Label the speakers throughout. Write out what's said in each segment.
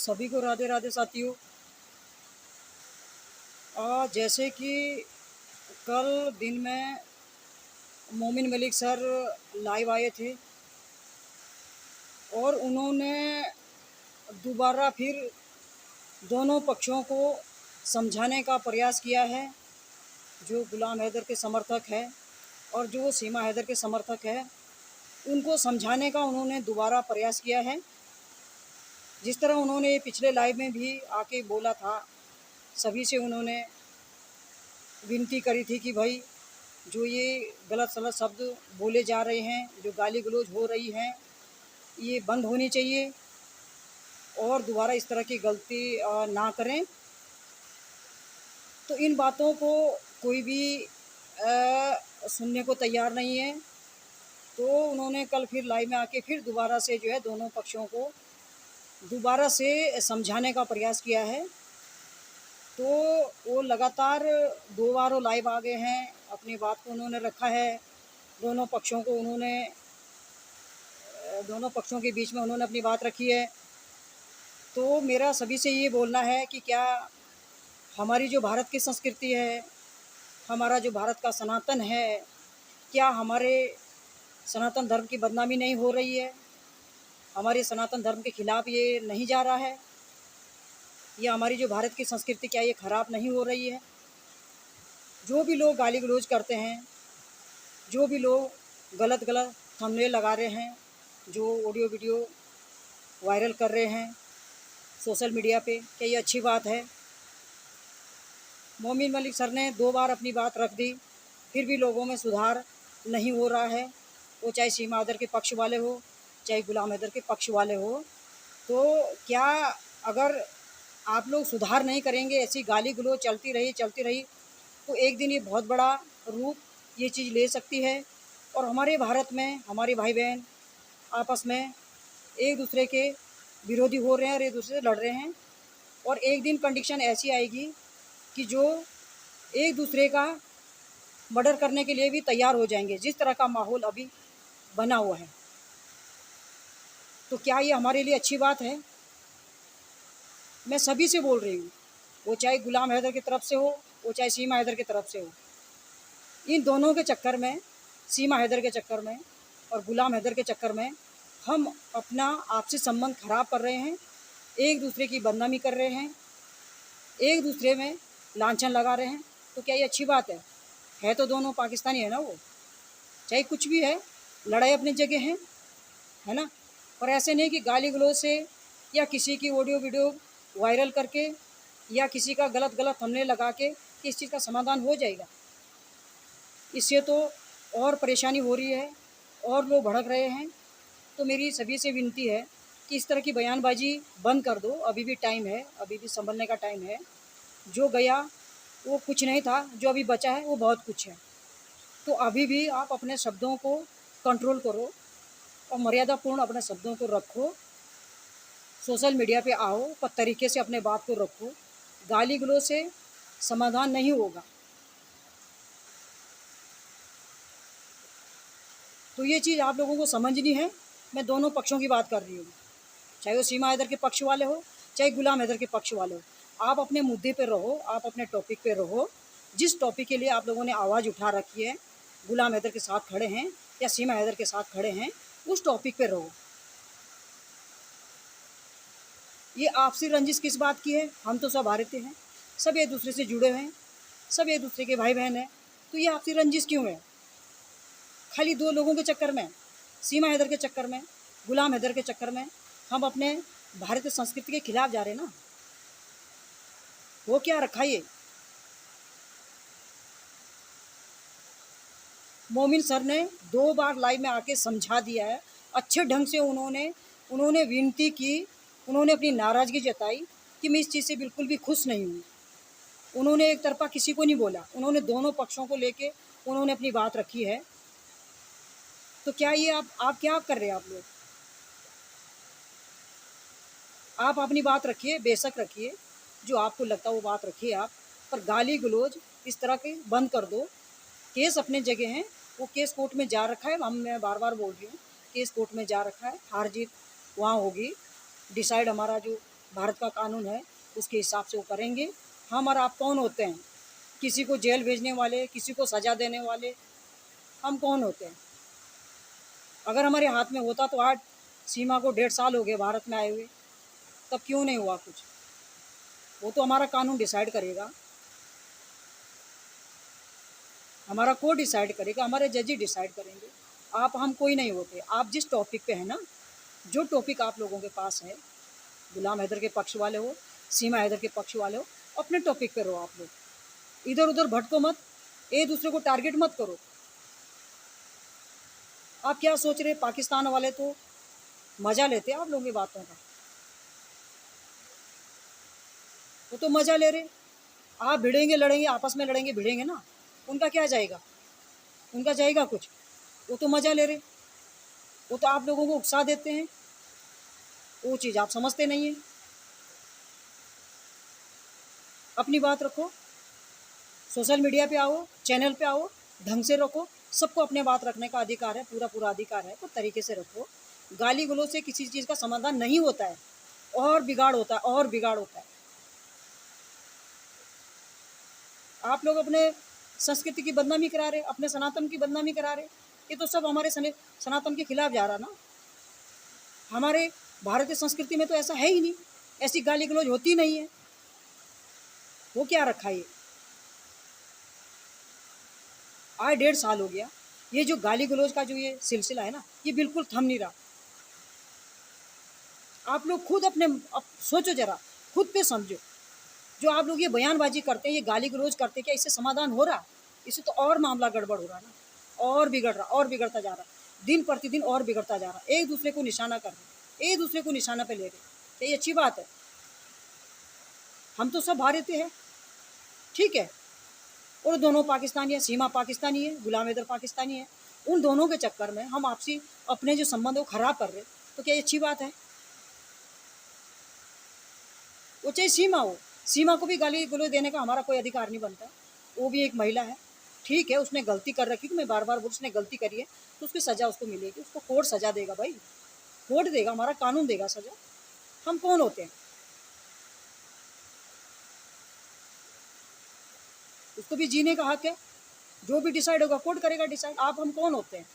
Speaker 1: सभी को राधे राधे साथियों। जैसे कि कल दिन में मोमिन मलिक सर लाइव आए थे और उन्होंने दोबारा फिर दोनों पक्षों को समझाने का प्रयास किया है। जो गुलाम हैदर के समर्थक है और जो सीमा हैदर के समर्थक है, उनको समझाने का उन्होंने दोबारा प्रयास किया है। जिस तरह उन्होंने पिछले लाइव में भी आके बोला था, सभी से उन्होंने विनती करी थी कि भाई जो ये गलत सलत शब्द बोले जा रहे हैं, जो गाली गलौज हो रही हैं, ये बंद होनी चाहिए और दोबारा इस तरह की गलती ना करें। तो इन बातों को कोई भी सुनने को तैयार नहीं है। तो उन्होंने कल फिर लाइव में आके फिर दोबारा से जो है दोनों पक्षों को दोबारा से समझाने का प्रयास किया है। तो वो लगातार 2 बार वो लाइव आ गए हैं, अपनी बात को उन्होंने रखा है। दोनों पक्षों के बीच में उन्होंने अपनी बात रखी है। तो मेरा सभी से ये बोलना है कि क्या हमारी जो भारत की संस्कृति है, हमारा जो भारत का सनातन है, क्या हमारे सनातन धर्म की बदनामी नहीं हो रही है? हमारे सनातन धर्म के खिलाफ ये नहीं जा रहा है? या हमारी जो भारत की संस्कृति क्या ये ख़राब नहीं हो रही है? जो भी लोग गाली गलौज करते हैं, जो भी लोग गलत गलत थंबनेल लगा रहे हैं, जो ऑडियो वीडियो वायरल कर रहे हैं सोशल मीडिया पे, क्या ये अच्छी बात है? मोमिन मलिक सर ने 2 बार अपनी बात रख दी, फिर भी लोगों में सुधार नहीं हो रहा है। वो चाहे सीमा हैदर के पक्ष वाले हो, चाहे गुलाम हैदर के पक्ष वाले हो। तो क्या अगर आप लोग सुधार नहीं करेंगे, ऐसी गाली गलौज चलती रही तो एक दिन ये बहुत बड़ा रूप ये चीज़ ले सकती है और हमारे भारत में हमारे भाई बहन आपस में एक दूसरे के विरोधी हो रहे हैं और एक दूसरे से लड़ रहे हैं। और एक दिन कंडीशन ऐसी आएगी कि जो एक दूसरे का मर्डर करने के लिए भी तैयार हो जाएंगे, जिस तरह का माहौल अभी बना हुआ है। तो क्या ये हमारे लिए अच्छी बात है? मैं सभी से बोल रही हूँ, वो चाहे गुलाम हैदर की तरफ से हो, वो चाहे सीमा हैदर की तरफ से हो। इन दोनों के चक्कर में, सीमा हैदर के चक्कर में और गुलाम हैदर के चक्कर में हम अपना आपसी संबंध खराब कर रहे हैं, एक दूसरे की बदनामी कर रहे हैं, एक दूसरे में लांछन लगा रहे हैं। तो क्या ये अच्छी बात है? तो दोनों पाकिस्तानी है ना, वो चाहे कुछ भी है, लड़ाई अपनी जगह है ना। और ऐसे नहीं कि गाली गलौज से या किसी की ऑडियो वीडियो वायरल करके या किसी का गलत थंबनेल लगा के कि इस चीज़ का समाधान हो जाएगा। इससे तो और परेशानी हो रही है और लोग भड़क रहे हैं। तो मेरी सभी से विनती है कि इस तरह की बयानबाजी बंद कर दो। अभी भी टाइम है, अभी भी संभलने का टाइम है। जो गया वो कुछ नहीं था, जो अभी बचा है वो बहुत कुछ है। तो अभी भी आप अपने शब्दों को कंट्रोल करो और मर्यादापूर्ण अपने शब्दों को रखो। सोशल मीडिया पे आओ पर तरीके से अपने बात को रखो। गाली गलौज से समाधान नहीं होगा। तो ये चीज़ आप लोगों को समझनी है। मैं दोनों पक्षों की बात कर रही हूँ, चाहे वो सीमा हैदर के पक्ष वाले हो, चाहे गुलाम हैदर के पक्ष वाले हो। आप अपने मुद्दे पे रहो, आप अपने टॉपिक पे रहो। जिस टॉपिक के लिए आप लोगों ने आवाज़ उठा रखी है, गुलाम हैदर के साथ खड़े हैं या सीमा हैदर के साथ खड़े हैं, उस टॉपिक पे रहो। ये आपसी रंजिश किस बात की है? हम तो सब भारतीय हैं, सब एक दूसरे से जुड़े हुए हैं, सब एक दूसरे के भाई बहन हैं। तो ये आपसी रंजिश क्यों है? खाली 2 लोगों के चक्कर में, सीमा हैदर के चक्कर में, गुलाम हैदर के चक्कर में हम अपने भारतीय संस्कृति के खिलाफ जा रहे हैं ना। वो क्या रखा ये? मोमिन सर ने 2 बार लाइव में आके समझा दिया है। अच्छे ढंग से उन्होंने विनती की, उन्होंने अपनी नाराज़गी जताई कि मैं इस चीज़ से बिल्कुल भी खुश नहीं हूँ। उन्होंने एक तरफ़ा किसी को नहीं बोला, उन्होंने दोनों पक्षों को लेके उन्होंने अपनी बात रखी है। तो क्या ये आप क्या कर रहे हैं? आप लोग आप अपनी बात रखिए, बेशक रखिए, जो आपको लगता है वो बात रखिए आप, पर गाली गलौज इस तरह के बंद कर दो। केस अपने जगह हैं, वो केस कोर्ट में जा रखा है। मैं बार बार बोल रही हूँ, केस कोर्ट में जा रखा है, हार जीत वहाँ होगी। डिसाइड हमारा जो भारत का कानून है उसके हिसाब से वो करेंगे। हम और आप कौन होते हैं किसी को जेल भेजने वाले, किसी को सज़ा देने वाले? हम कौन होते हैं? अगर हमारे हाथ में होता तो आज सीमा को 1.5 साल हो गए भारत में आए हुए, तब क्यों नहीं हुआ कुछ? वो तो हमारा कानून डिसाइड करेगा, हमारा कोर्ट डिसाइड करेगा, हमारे जज डिसाइड करेंगे। आप हम कोई नहीं होते। आप जिस टॉपिक पे है ना, जो टॉपिक आप लोगों के पास है, गुलाम हैदर के पक्ष वाले हो, सीमा हैदर के पक्ष वाले हो, अपने टॉपिक पे रहो। आप लोग इधर उधर भटको मत, एक दूसरे को टारगेट मत करो। आप क्या सोच रहे? पाकिस्तान वाले तो मज़ा लेते हैं आप लोगों की बातों का, वो तो मज़ा ले रहे। आप भिड़ेंगे, लड़ेंगे, आपस में लड़ेंगे, भिड़ेंगे ना, उनका क्या जाएगा? उनका जाएगा कुछ? वो तो मज़ा ले रहे, वो तो आप लोगों को उकसा देते हैं। वो चीज़ आप समझते नहीं हैं। अपनी बात रखो, सोशल मीडिया पे आओ, चैनल पे आओ, ढंग से रखो। सबको अपने बात रखने का अधिकार है, पूरा पूरा अधिकार है, तो तरीके से रखो। गाली गलौज से किसी चीज़ का समाधान नहीं होता है, और बिगाड़ होता है, और बिगाड़ होता है। आप लोग अपने संस्कृति की बदनामी करा रहे, अपने सनातन की बदनामी करा रहे। ये तो सब हमारे सनातन के खिलाफ जा रहा ना। हमारे भारतीय संस्कृति में तो ऐसा है ही नहीं, ऐसी गाली गलौज होती नहीं है। वो क्या रखा ये? आज 1.5 साल हो गया, ये जो गाली गलौज का जो ये सिलसिला है ना, ये बिल्कुल थम नहीं रहा। आप लोग खुद सोचो जरा, खुद पे समझो। जो आप लोग ये बयानबाजी करते हैं, ये गाली गलौज करते हैं, क्या इससे समाधान हो रहा? इससे तो और मामला गड़बड़ हो रहा ना, और बिगड़ रहा, और बिगड़ता जा रहा, दिन प्रतिदिन और बिगड़ता जा रहा। एक दूसरे को निशाना कर रहे, एक दूसरे को निशाना पे ले रहे। क्या ये अच्छी बात है? हम तो सब भारतीय हैं, ठीक है, और दोनों पाकिस्तानी है, सीमा पाकिस्तानी है, गुलाम हैदर पाकिस्तानी है। उन दोनों के चक्कर में हम आपसी अपने जो संबंध है वो खराब कर रहे, तो क्या ये अच्छी बात है? वो चाहे सीमा हो, सीमा को भी गाली गलौज देने का हमारा कोई अधिकार नहीं बनता। वो भी एक महिला है, ठीक है, उसने गलती कर रखी, मैं बार बार बोल, उसने गलती करी है तो उसकी सज़ा उसको मिलेगी, उसको कोर्ट सज़ा देगा भाई, कोर्ट देगा, हमारा कानून देगा सज़ा। हम कौन होते हैं? उसको भी जीने का हक है, जो भी डिसाइड होगा कोर्ट करेगा डिसाइड। आप हम कौन होते हैं?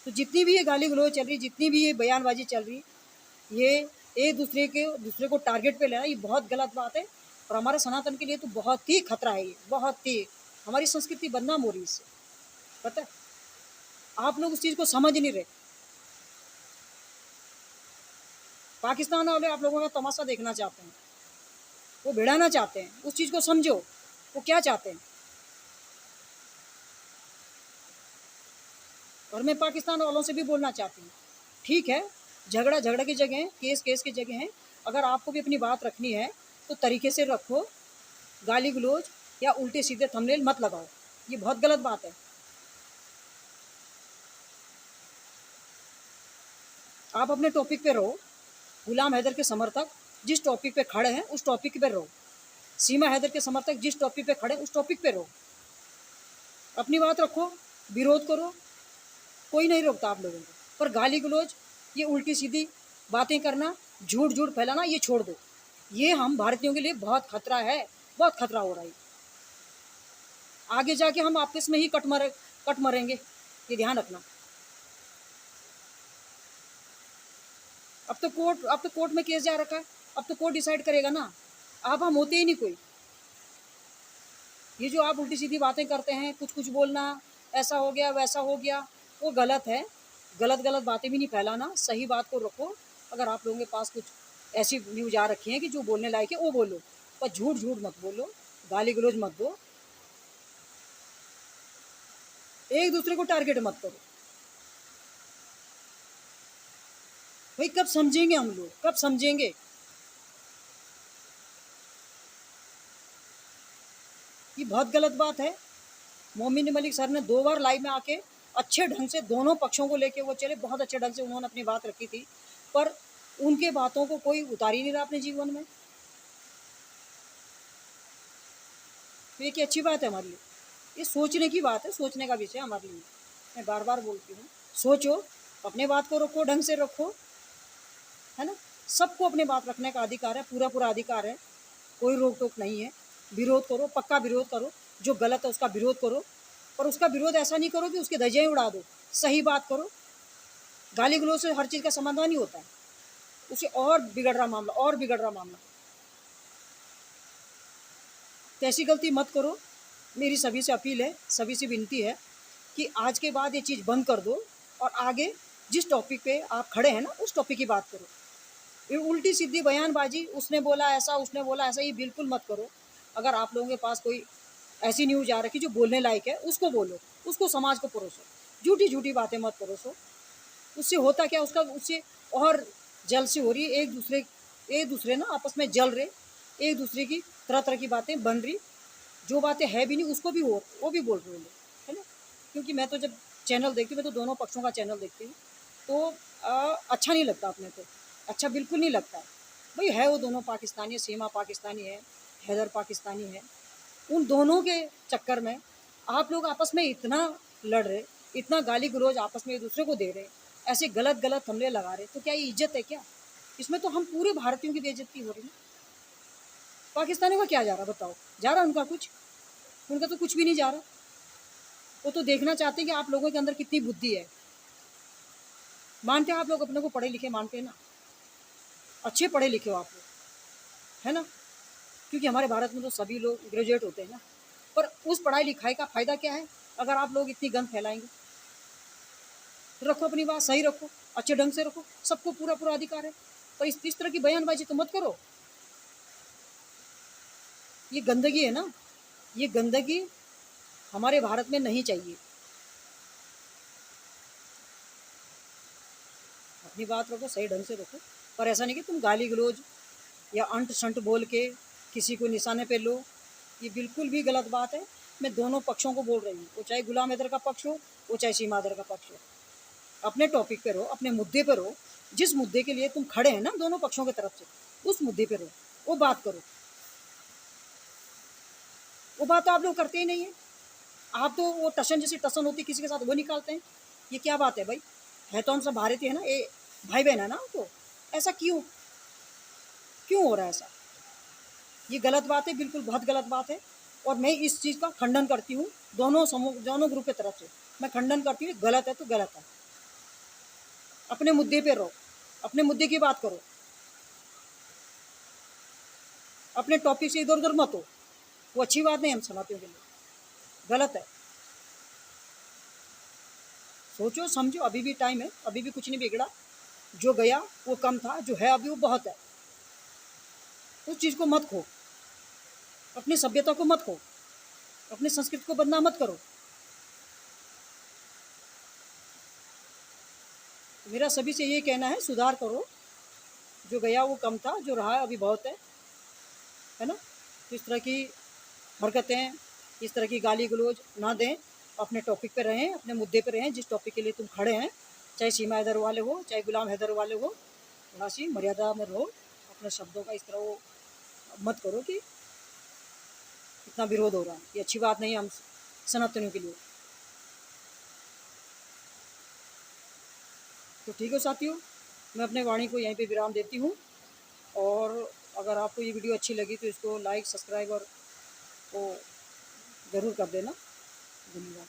Speaker 1: तो जितनी भी ये गाली गलौज चल रही, जितनी भी ये बयानबाजी चल रही, ये एक दूसरे को टारगेट पे लेना, ये बहुत गलत बात है। और हमारे सनातन के लिए तो बहुत ही खतरा है ये, बहुत ही। हमारी संस्कृति बदनाम हो रही है इससे, पता है? आप लोग उस चीज़ को समझ नहीं रहे। पाकिस्तान वाले आप लोगों का तमाशा देखना चाहते हैं, वो भिड़ाना चाहते हैं। उस चीज़ को समझो, वो क्या चाहते हैं। और मैं पाकिस्तान वालों से भी बोलना चाहती हूँ, ठीक है, झगड़ा की जगह है, केस की जगह है। अगर आपको भी अपनी बात रखनी है तो तरीके से रखो, गाली गलौज या उल्टे सीधे थंबनेल मत लगाओ, ये बहुत गलत बात है। आप अपने टॉपिक पे रहो, गुलाम हैदर के समर्थक जिस टॉपिक पे खड़े हैं उस टॉपिक पे रहो, सीमा हैदर के समर्थक जिस टॉपिक पे खड़े हैं उस टॉपिक पे रहो, अपनी बात रखो, विरोध करो, कोई नहीं रोकता आप लोगों को। पर गाली गलौज, ये उल्टी सीधी बातें करना, झूठ झूठ फैलाना, ये छोड़ दो। ये हम भारतीयों के लिए बहुत खतरा है, बहुत खतरा हो रहा है। आगे जाके हम आपस में ही कट मरेंगे, ये ध्यान रखना। अब तो कोर्ट में केस जा रखा है, अब तो कोर्ट डिसाइड करेगा ना। आप हम होते ही नहीं कोई। ये जो आप उल्टी सीधी बातें करते हैं, कुछ कुछ बोलना, ऐसा हो गया वैसा हो गया, वो गलत है। गलत बातें भी नहीं फैलाना, सही बात को रखो। अगर आप लोगों के पास कुछ ऐसी न्यूज़ आ रखी है कि जो बोलने लायक है वो बोलो, पर झूठ मत बोलो, गाली गलौज मत दो, एक दूसरे को टारगेट मत करो। भाई कब समझेंगे हम लोग, कब समझेंगे? ये बहुत गलत बात है। मोमिन मलिक सर ने 2 बार लाइव में आके अच्छे ढंग से दोनों पक्षों को लेके वो चले, बहुत अच्छे ढंग से उन्होंने अपनी बात रखी थी, पर उनके बातों को कोई उतार ही नहीं रहा अपने जीवन में। तो ये क्या अच्छी बात है हमारे लिए? ये सोचने की बात है, सोचने का विषय हमारे लिए। मैं बार बार बोलती हूँ, सोचो, अपने बात को रखो, ढंग से रखो, है ना। सबको अपने बात रखने का अधिकार है, पूरा पूरा अधिकार है, कोई रोक टोक नहीं है। विरोध करो, पक्का विरोध करो, जो गलत है उसका विरोध करो, पर उसका विरोध ऐसा नहीं करो कि उसके धज्जियाँ उड़ा दो। सही बात करो। गाली गलौज से हर चीज़ का समाधान ही होता है, उसे और बिगड़ रहा मामला, और बिगड़ रहा मामला। तो ऐसी गलती मत करो। मेरी सभी से अपील है, सभी से विनती है कि आज के बाद ये चीज़ बंद कर दो और आगे जिस टॉपिक पे आप खड़े हैं ना, उस टॉपिक की बात करो। ये उल्टी सीधी बयानबाजी, उसने बोला ऐसा, उसने बोला ऐसा, ये बिल्कुल मत करो। अगर आप लोगों के पास कोई ऐसी न्यूज़ आ रखी जो बोलने लायक है, उसको बोलो, उसको समाज को परोसो। झूठी झूठी बातें मत परोसो। उससे होता क्या, उसका उससे और जल से हो रही है, एक दूसरे ना आपस में जल रहे, एक दूसरे की तरह तरह की बातें बन रही, जो बातें है भी नहीं उसको भी वो भी बोल रहे हो लोग, है ना। क्योंकि मैं तो जब चैनल देखती हूँ, मैं तो दोनों पक्षों का चैनल देखती हूँ, तो अच्छा नहीं लगता अपने को, अच्छा बिल्कुल नहीं लगता है। भाई है वो दोनों पाकिस्तानी है, सीमा पाकिस्तानी है, हैदर पाकिस्तानी है। उन दोनों के चक्कर में आप लोग आपस में इतना लड़ रहे, इतना गाली गलौज आपस में एक दूसरे को दे रहे, ऐसे गलत गलत हमले लगा रहे, तो क्या ये इज्जत है क्या? इसमें तो हम पूरे भारतीयों की बेइज्जती हो रही है। पाकिस्तानियों का क्या जा रहा, बताओ? जा रहा उनका कुछ? उनका तो कुछ भी नहीं जा रहा। वो तो देखना चाहते हैं कि आप लोगों के अंदर कितनी बुद्धि है। मानते हैं आप लोग अपने को पढ़े लिखे, मानते हैं ना, अच्छे पढ़े लिखे हो आप लोग, है ना। क्योंकि हमारे भारत में तो सभी लोग ग्रेजुएट होते हैं ना। पर उस पढ़ाई लिखाई का फ़ायदा क्या है अगर आप लोग इतनी गंद फैलाएंगे? तो रखो अपनी बात सही रखो, अच्छे ढंग से रखो, सबको पूरा पूरा अधिकार है। पर इस तरह की बयानबाजी तो मत करो। ये गंदगी है ना, ये गंदगी हमारे भारत में नहीं चाहिए। अपनी बात रखो, सही ढंग से रखो, पर ऐसा नहीं कि तुम गाली गलौज या अंट शंट बोल के किसी को निशाने पे लो। ये बिल्कुल भी गलत बात है। मैं दोनों पक्षों को बोल रही हूँ, वो चाहे गुलाम हैदर का पक्ष हो, वो चाहे सीमा हैदर का पक्ष हो। अपने टॉपिक पे रहो, अपने मुद्दे पे रहो। जिस मुद्दे के लिए तुम खड़े हैं ना दोनों पक्षों की तरफ से, उस मुद्दे पे रहो, वो बात करो। वो बात तो आप लोग करते ही नहीं है। आप तो वो टशन जैसी टसन होती किसी के साथ वो निकालते हैं। ये क्या बात है भाई? है तो हम सब भारतीय है ना, ये भाई बहन है ना हमको। ऐसा क्यों क्यों हो रहा है ऐसा? ये गलत बात है, बिल्कुल बहुत गलत बात है। और मैं इस चीज़ का खंडन करती हूँ, दोनों समूह, दोनों ग्रुप की तरफ से मैं खंडन करती हूँ। गलत है तो गलत है। अपने मुद्दे पे रहो, अपने मुद्दे की बात करो, अपने टॉपिक से इधर उधर मत हो। वो अच्छी बात नहीं हम समातियों के लिए, गलत है। सोचो समझो, अभी भी टाइम है, अभी भी कुछ नहीं बिगड़ा। जो गया वो कम था, जो है अभी वो बहुत है। उस चीज़ को मत खो, अपनी सभ्यता को मत खो, अपनी संस्कृति को बदनाम मत करो। मेरा सभी से ये कहना है, सुधार करो। जो गया वो कम था, जो रहा अभी बहुत है ना। इस तरह की हरकतें, इस तरह की गाली गलौज ना दें। अपने टॉपिक पे रहें, अपने मुद्दे पे रहें, जिस टॉपिक के लिए तुम खड़े हैं। चाहे सीमा हैदर वाले हो, चाहे गुलाम हैदर वाले हो, थोड़ा सी मर्यादा में रहो। अपने शब्दों का इस तरह वो मत करो कि इतना विरोध हो रहा है। ये अच्छी बात नहीं है हम सनातनियों के लिए। तो ठीक है साथियों, मैं अपने वाणी को यहीं पे विराम देती हूँ। और अगर आपको ये वीडियो अच्छी लगी तो इसको लाइक, सब्सक्राइब और वो ज़रूर कर देना। धन्यवाद।